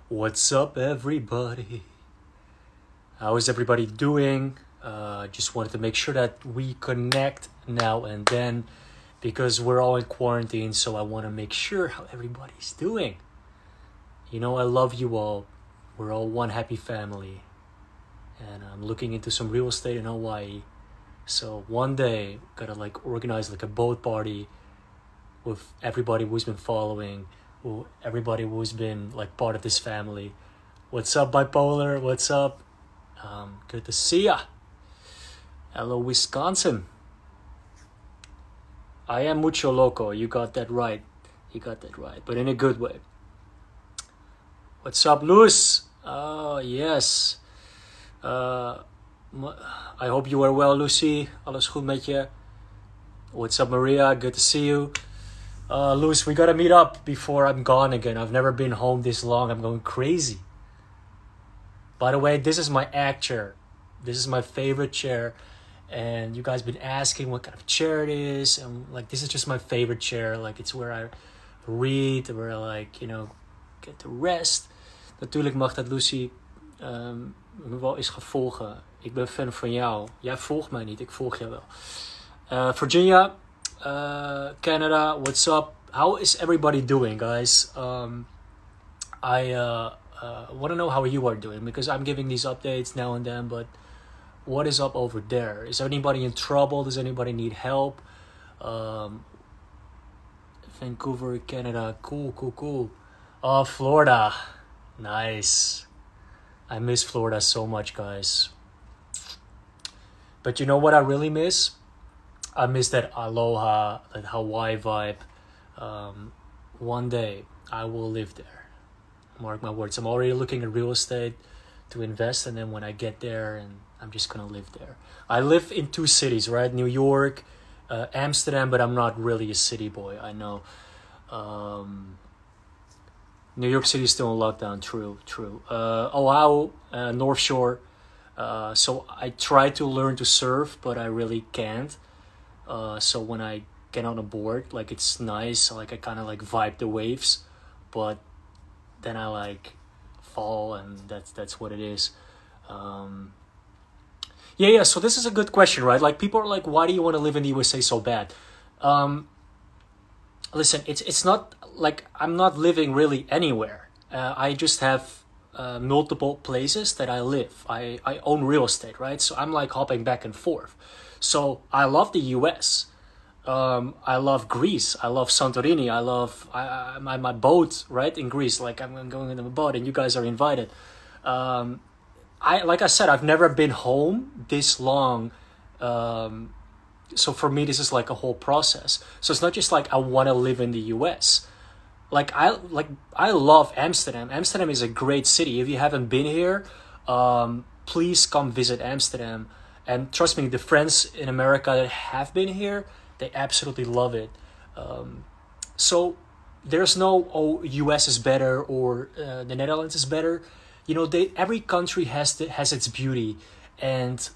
What's up, everybody? How is everybody doing? Just wanted to make sure that we connect now and then because we're all in quarantine, so I want to make sure how everybody's doing. You know, I love you all. We're all one happy family. And I'm looking into some real estate in Hawaii. So one day, gotta organize a boat party with everybody who's been following, everybody who's been part of this family. What's up, bipolar? What's up? Good to see ya. Hello, Wisconsin. I am mucho loco. You got that right. You got that right, but in a good way. What's up, Luz? Oh, yes. I hope you are well, Lucy. Alles goed met je? What's up, Maria? Good to see you. Luz, we gotta meet up before I'm gone again. I've never been home this long. I'm going crazy. By the way, this is my act chair. This is my favorite chair. And you guys been asking what kind of chair it is. And this is just my favorite chair. It's where I read, where I get to rest. Natuurlijk mag dat Lucy me wel eens gaan volgen. Ik ben fan van jou. Jij volgt mij niet, ik volg jou wel. Virginia, Canada, what's up? How is everybody doing, guys? I want to know how you are doing because I'm giving these updates now and then, but what is up over there? Is anybody in trouble? Does anybody need help? Vancouver, Canada, cool. Oh, Florida, nice. I miss Florida so much, guys. But you know what I really miss? I miss that aloha, that Hawaii vibe. One day I will live there. Mark my words. I'm already looking at real estate to invest, and then when I get there, and I'm just gonna live there. I live in two cities, right? New York, Amsterdam, but I'm not really a city boy. I know. New York City is still in lockdown. True. Oahu, North Shore. So I try to learn to surf, but I really can't. So when I get on a board, it's nice. I kind of vibe the waves, but then I fall, and that's what it is. Yeah. So this is a good question, right? People are why do you want to live in the USA so bad? Listen, it's not I'm not living really anywhere. I just have multiple places that I live. I own real estate, right? So I'm hopping back and forth. So I love the US. I love Greece. I love Santorini. I love my boat, right, in Greece. I'm going in a boat, and you guys are invited. Like I said, I've never been home this long. So for me, this is a whole process. So it's not just I want to live in the US. I love Amsterdam. Amsterdam is a great city. If you haven't been here, please come visit Amsterdam. And trust me, the friends in America that have been here, they absolutely love it. So there's no US is better or the Netherlands is better. Every country has its beauty. And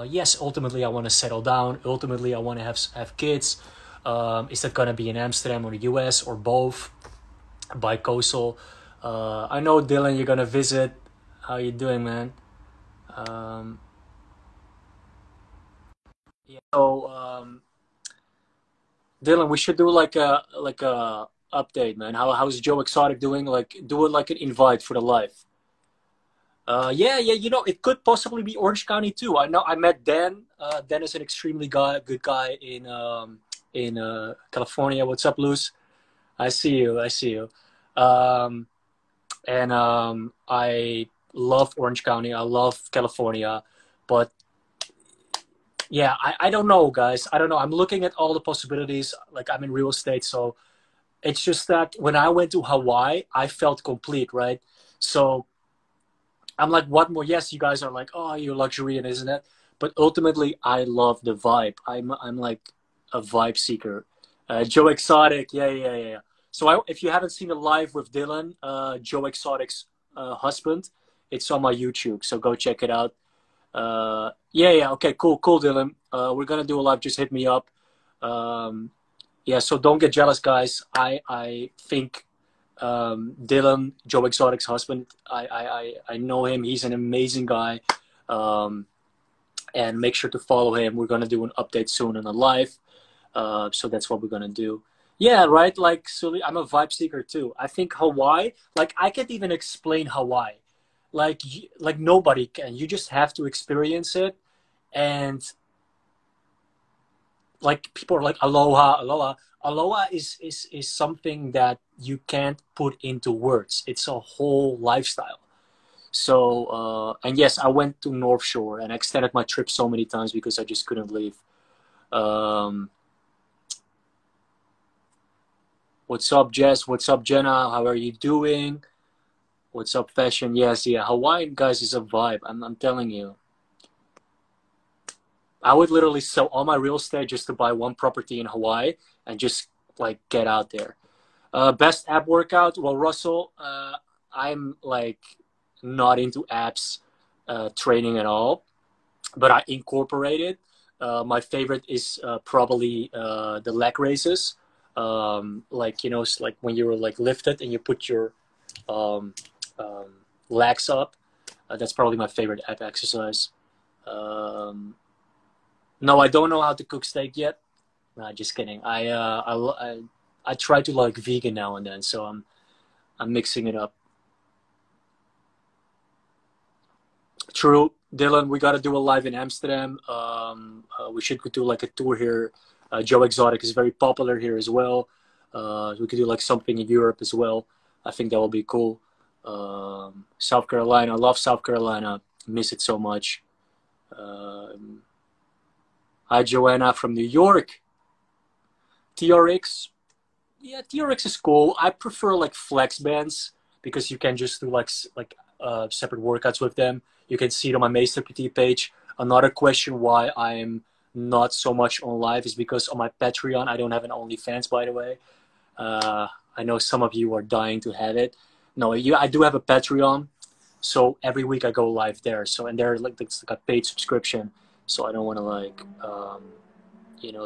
yes, ultimately I want to settle down. Ultimately I want to have kids. Is that going to be in Amsterdam or the US or both? Bi-coastal. I know, Dylan, you're going to visit. How you doing, man? Yeah. So, Dylan, we should do a update, man. How's Joe Exotic doing? Do it an invite for the live. Yeah. It could possibly be Orange County too. I know. I met Dan. Dan is an extremely good guy in California. What's up, Luz? I see you. I love Orange County. I love California, but yeah, I don't know, guys. I don't know. I'm looking at all the possibilities. I'm in real estate, so it's just that when I went to Hawaii, I felt complete, right? So I'm what more? Yes, you guys are oh, you're luxury and isn't it? But ultimately, I love the vibe. I'm a vibe seeker. Joe Exotic, yeah. So if you haven't seen a live with Dylan, Joe Exotic's husband, it's on my YouTube. So go check it out. Yeah. Okay, cool, Dylan. We're gonna do a live. Just hit me up. Yeah. So don't get jealous, guys. I think Dylan, Joe Exotic's husband. I know him. He's an amazing guy. Um, and make sure to follow him. We're gonna do an update soon on the live. So that's what we're gonna do. Yeah, right. Like, Sully, I'm a vibe seeker too. I think Hawaii. Like, I can't even explain Hawaii. Like nobody can. You just have to experience it. And like people are like aloha, aloha. Aloha is something that you can't put into words. It's a whole lifestyle. So and yes, I went to North Shore and extended my trip so many times because I just couldn't leave. Um, what's up, Jess? What's up, Jenna? How are you doing? What's up, fashion? Yes, yeah. Hawaiian guys is a vibe. I'm telling you. I would literally sell all my real estate just to buy one property in Hawaii and just like get out there. Best app workout? Well, Russell, I'm like not into apps training at all, but I incorporated. My favorite is probably the leg raises. Like, you know, it's like when you're like lifted and you put your um, um, legs up. That's probably my favorite app exercise. Um, no, I don't know how to cook steak yet. Nah, just kidding. I try to like vegan now and then, so I'm mixing it up. True, Dylan. We gotta do a live in Amsterdam. We should do like a tour here. Joe Exotic is very popular here as well. We could do like something in Europe as well. I think that will be cool. South Carolina, I love South Carolina. Miss it so much. Um, Hi, Joanna from New York. TRX. Yeah, TRX is cool. I prefer like flex bands because you can just do like separate workouts with them. You can see it on my Maester PT page. Another question why I'm not so much on live is because on my Patreon I don't have an OnlyFans, by the way. I know some of you are dying to have it. No, I do have a Patreon, so every week I go live there. So and there like it's like a paid subscription. So I don't want to like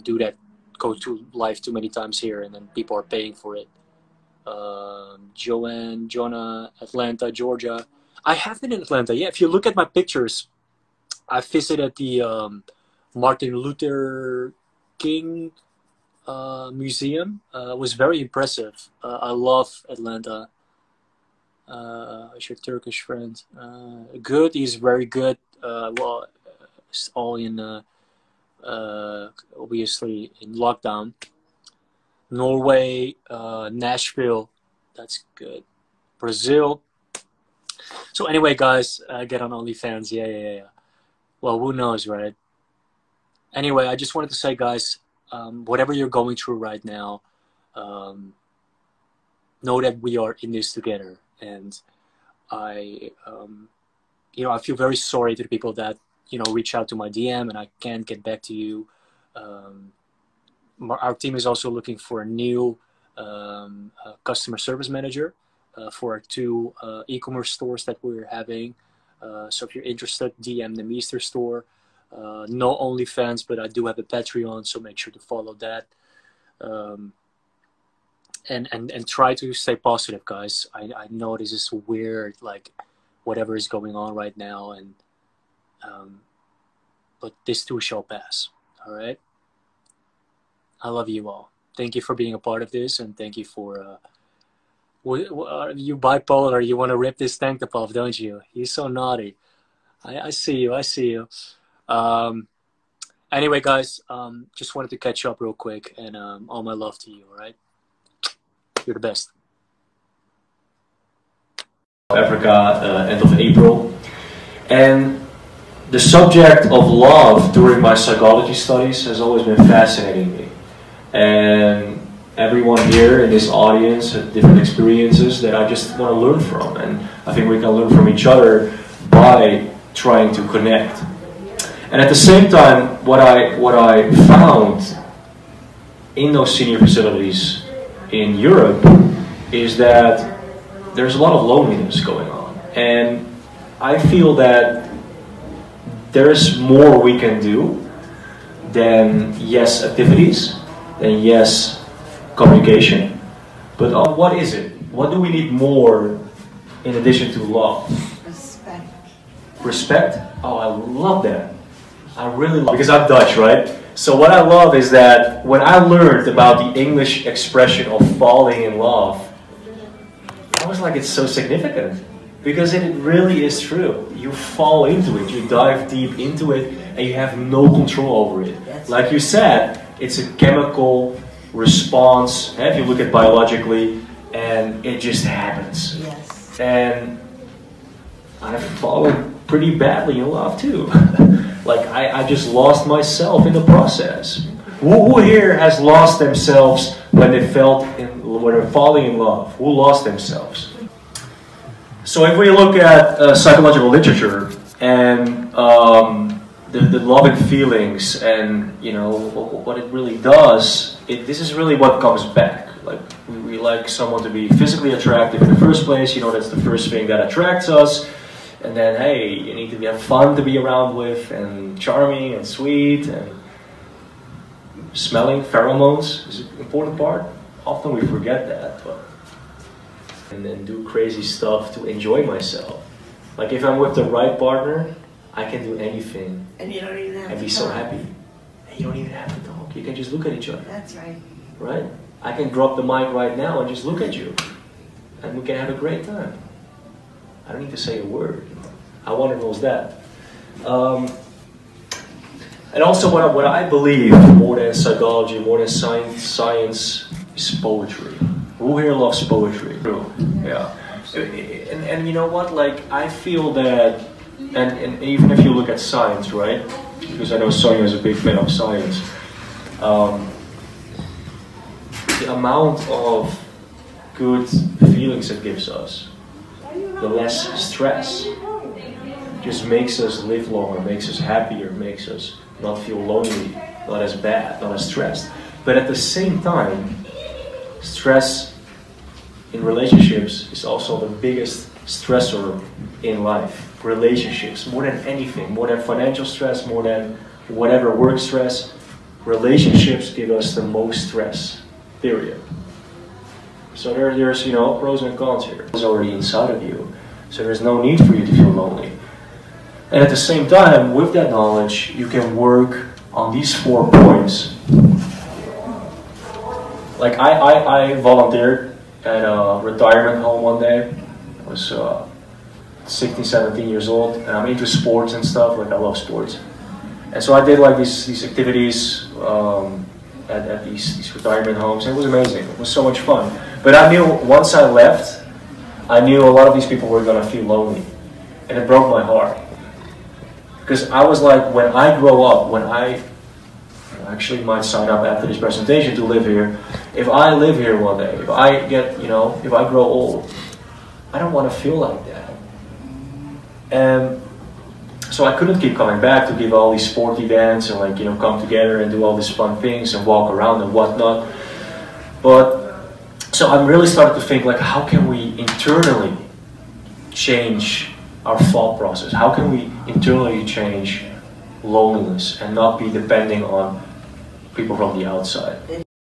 do that, go to live too many times here, and then people are paying for it. Joanne, Jonah, Atlanta, Georgia. I have been in Atlanta. Yeah, if you look at my pictures, I visited the Martin Luther King museum. It was very impressive. I love Atlanta. Is your Turkish friend? Good. He's very good. Well, it's all in obviously in lockdown. Norway, Nashville. That's good. Brazil. So anyway, guys, get on OnlyFans. Yeah. Well, who knows, right? Anyway, I just wanted to say, guys, whatever you're going through right now, um, know that we are in this together. And I, I feel very sorry to the people that, reach out to my DM and I can't get back to you. Our team is also looking for a new customer service manager for our two e-commerce stores that we're having. So if you're interested, DM the Meester store. No OnlyFans, but I do have a Patreon, so make sure to follow that. And try to stay positive, guys. I know this is weird, like whatever is going on right now, and but this too shall pass. All right. I love you all. Thank you for being a part of this, and thank you for. You bipolar? You want to rip this tank top off, don't you? You're so naughty. I see you. I see you. Anyway, guys, just wanted to catch up real quick, and all my love to you. All right. You're the best. Africa, end of April, and the subject of love during my psychology studies has always been fascinating me. And everyone here in this audience had different experiences that I just want to learn from, and I think we can learn from each other by trying to connect. And at the same time, what I found in those senior facilities in Europe is that there's a lot of loneliness going on, and I feel that there's more we can do than yes activities, than yes communication, but what is it? what do we need more in addition to love? Respect. Respect? Oh, I love that. I really love it. Because I'm Dutch, right? So what I love is that when I learned about the English expression of falling in love, I was like, it's so significant. Because it really is true. You fall into it, you dive deep into it, and you have no control over it. Like you said, it's a chemical response, if you look at biologically, and it just happens. Yes. And I've fallen pretty badly in love too. Like I just lost myself in the process. Who here has lost themselves when they're falling in love? Who lost themselves? So if we look at psychological literature and the loving feelings and what it really does, this is really what comes back. Like we like someone to be physically attractive in the first place. That's the first thing that attracts us. And then, hey, you need to have fun to be around with, and charming and sweet, and smelling pheromones is an important part. Often we forget that, and then do crazy stuff to enjoy myself. Like if I'm with the right partner, I can do anything. And you don't even have to and be so happy. And you don't even have to talk. You can just look at each other. That's right. Right? I can drop the mic right now and just look at you. And we can have a great time. I don't need to say a word. How wonderful is that? And also what I believe, more than psychology, more than science is poetry. Who here loves poetry? Yeah. And you know what? Like, I feel that, and even if you look at science, right? Because I know Sonia is a big fan of science. The amount of good feelings it gives us, the less stress, just makes us live longer, makes us happier, makes us not feel lonely, not as bad, not as stressed. But at the same time, stress in relationships is also the biggest stressor in life. Relationships, more than anything, more than financial stress, more than whatever work stress, relationships give us the most stress, period. So there's pros and cons here. It's already inside of you, so there's no need for you to feel lonely. And at the same time, with that knowledge, you can work on these 4 points. Like I volunteered at a retirement home one day. I was 16, 17 years old, and I'm into sports and stuff. Like I love sports, and so I did like these activities at these retirement homes. And it was amazing. It was so much fun. But I knew once I left, I knew a lot of these people were gonna feel lonely, and it broke my heart. Because I was like, when I grow up, when I actually might sign up after this presentation to live here. If I live here one day, if I get, if I grow old, I don't want to feel like that. And so I couldn't keep coming back to give all these sport events and come together and do all these fun things and walk around and whatnot. But so I'm really started to think like, how can we internally change our thought process? How can we internally change loneliness and not be depending on people from the outside?